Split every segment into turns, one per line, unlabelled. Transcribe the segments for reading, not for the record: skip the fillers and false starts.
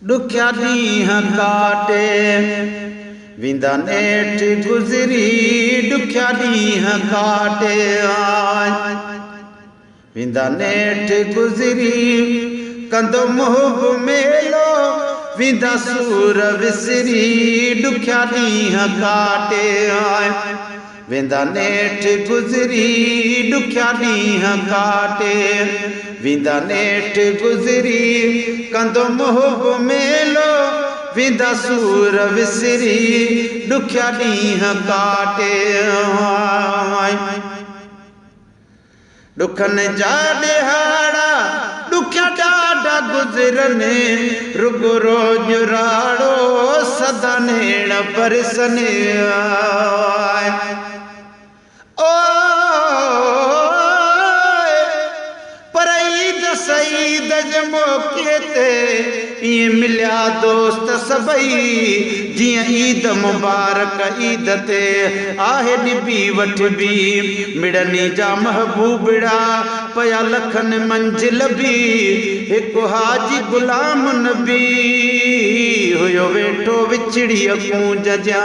दुख्या ॾींहं काटे विंदा नेठ गुज़री दुख्या ॾींहं काटे विंदा नेठ गुज़री कंदो मुहब मेलो विंदा सूर विसरी दुख्या ॾींहं काटे विंदा नेठ गुज़री दुख्या ॾींहं काटे विंदा नेठ गुज़री कंदो मुहब मेलो विंदा सूर विसरी दुख्या ॾींहं काटे दुखन जा ॾिहाड़ा दुख्या ॾाढा गुज़रने रुगो रोज राड़ो सदा नेण बरसने पर ईद सईद जे मौके ते ये मिलिया दोस्त सबई जियां ईद मुबारक ईद ते आहे निबी वठ बी मिड़नी जा महबूबड़ा पया लखन मंजिल बी एक हाजी गुलाम नबी हुयो वेठो विछड़ी कूंज जा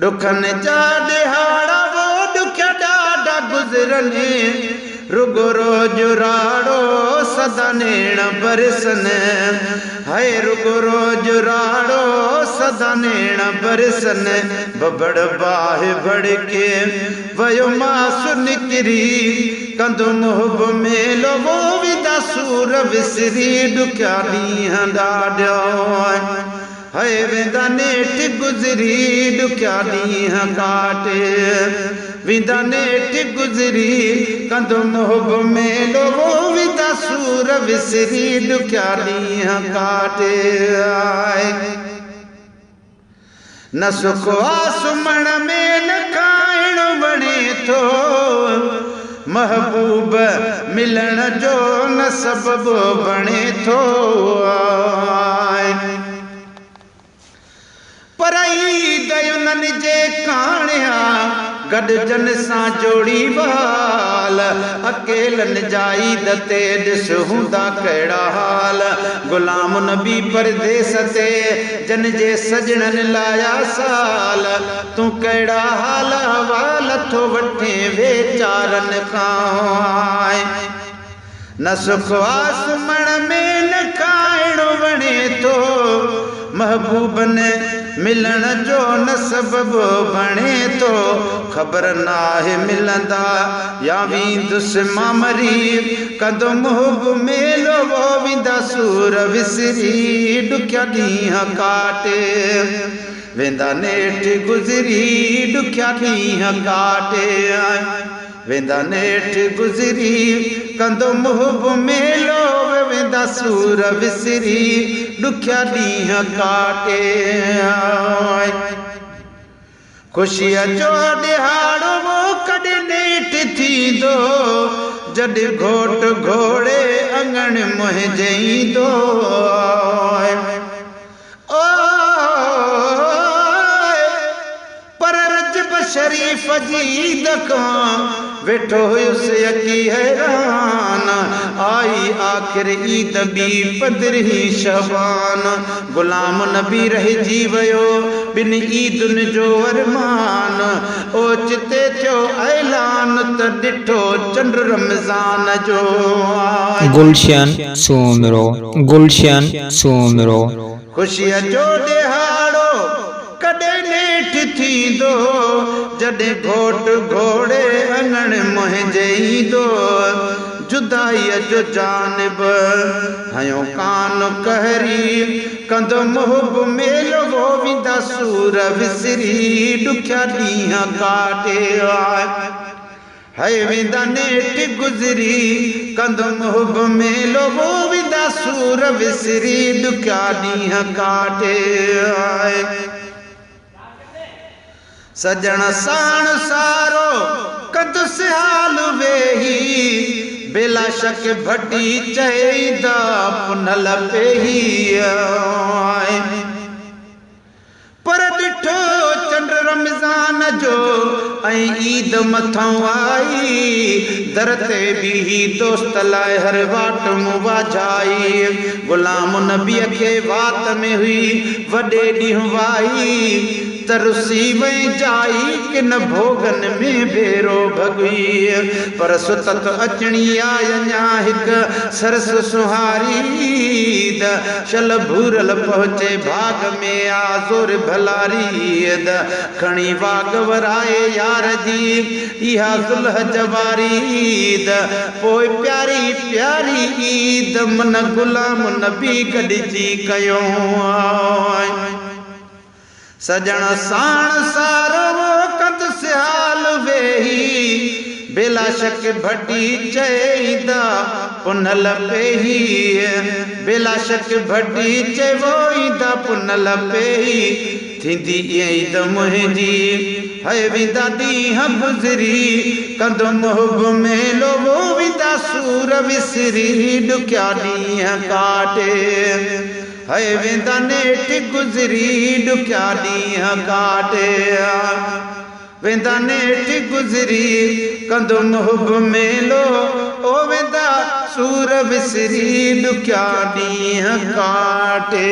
दुखन जा ॾिहाड़ा वो दुख्या ॾाढा गुज़रने रुगो रोज राड़ो सदा नेण बरसने हाय रुगो रोज राड़ो सदा नेण बरसने बबड़ बाह भड़के वयो मासु निकरी कंदो मुहब मेलो वो विदा सूर विसरी दुख्या ॾींहं ॾाढो हाय विंदा नेठ गुज़री दुख्या ॾींहं काटे विंदा नेठ गुज़री कंदो मुहब मेलो वो विदा सूर विसरी दुख्या ॾींहं काटे न सुख आसुमण में न खाइण वणे थो महबूब मिलण जो न सबबो बणे थो पर ईद उन्हनि जे काणिया गॾजन सां जोड़ी वाल अकेलन जा ईद ते ॾिस हूंदा कहिड़ा हाल गुलाम नबी परदेस ते जन जे सजणनि लाया साल तूं कहिड़ा हाल हवाल थो वठे वेचारनि खां न सुख आसमण में न खाइण वणे थो महबूबन मिलण जो न सबबो बणे थो ख़बर नाहे मिलंदा या वेंदुसि मां मरी कंदो मुहब मेलो वो विंदा सूर विसरी दुख्या ॾींहं काटे वेंदा नेठ गुज़री दुख्या ॾींहं काटे वेंदा नेठ गुज़री कंदो मुहब मेलो वेंदा सूर विसरी दुख्या ॾींहं काटे ख़ुशीअ जो ॾिहाड़ो वो कॾहिं नेठ थींदो जॾहिं घोट घोड़े अङण मुंहिंजे ईंदो पर रजब शरीफ़ जी ईद खां वेठो हुयुसि यकी हैरान आई आख़िर ईद बि पंद्रहीं शबान गुलाम नबी रहिजी वियो ॿिनि ईदुनि जो अरमान ओचिते थियो ऐलान त ॾिठो चंड रमज़ान जो
गुलशन सोमरो गुलशन सोमरो
ख़ुशीअ जो ॾिहाड़ो कॾहिं नेठ थींदो जॾहिं घोट घोड़े अङण मुंहिंजे ईंदो जुदाईअ जो जानिब हयो कान कहरी कंदो मुहब मेलो वो विंदा सूर विसरी दुख्या ॾींहं काटे हाय विंदा नेठ गुज़री कंदो मुहब मेलो वो विंदा सूर विसरी दुख्या ॾींहं काटे सजण साण सारो कदुसि हाल वेही बेला शक भटी चईदा पुनल पेही पर ॾिठो चंड रमज़ान जो ईद मथों आई दर ते भी दोस्त लाए हर वाट मुवाजाई गुलाम नबी के वात में हुई वडे ॾींहुं वाई तरसी वई जाई कि न भोगन में भेरो भगवी पर सुतत अचणी आया हिक सरस सुहारी शल भूरल पहुँचे भाग में आज़ुर भलारी खणी वाग वराए यार जी इहा सुलह जवारी पोइ प्यारी प्यारी ईद मन गुलाम नबी गॾिजी कयो सजण साण सारो कद सिहाल वेही बेला शक भटी चईदा पुनल पेही बेला शक भटी चवोईदा पुनल पेही थींदी ईद मुंहिंजी है विदा ॾींहं गुज़री कंदो मोहब में लोवो विदा सूर विसरी ॾुखिया ॾींहं काटे है वेंदा नेठ गुज़री ॾुखिया ॾींहं काटे वेंदा नेठ गुज़री कंदो मोहब मेलो ओ वेंदा सूर विसरी ॾुखिया ॾींहं काटे